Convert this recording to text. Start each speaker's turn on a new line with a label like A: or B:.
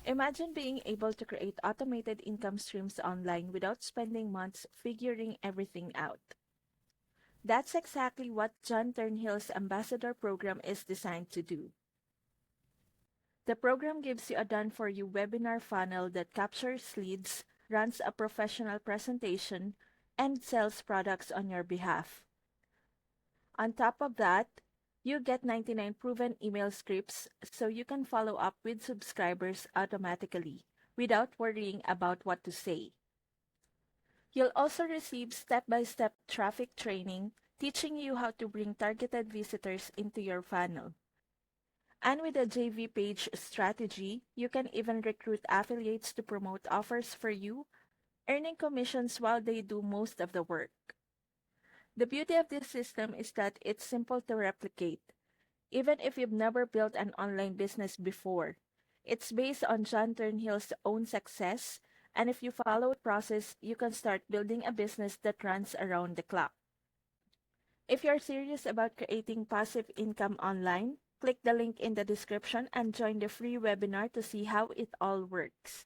A: Imagine being able to create automated income streams online without spending months figuring everything out. That's exactly what John Thornhill's Ambassador program is designed to do. The program gives you a done-for-you webinar funnel that captures leads, runs a professional presentation, and sells products on your behalf. On top of that, you get 99 proven email scripts so you can follow up with subscribers automatically without worrying about what to say. You'll also receive step-by-step traffic training teaching you how to bring targeted visitors into your funnel. And with a JV page strategy, you can even recruit affiliates to promote offers for you, earning commissions while they do most of the work. The beauty of this system is that it's simple to replicate, even if you've never built an online business before. It's based on John Thornhill's own success, and if you follow the process, you can start building a business that runs around the clock. If you're serious about creating passive income online, click the link in the description and join the free webinar to see how it all works.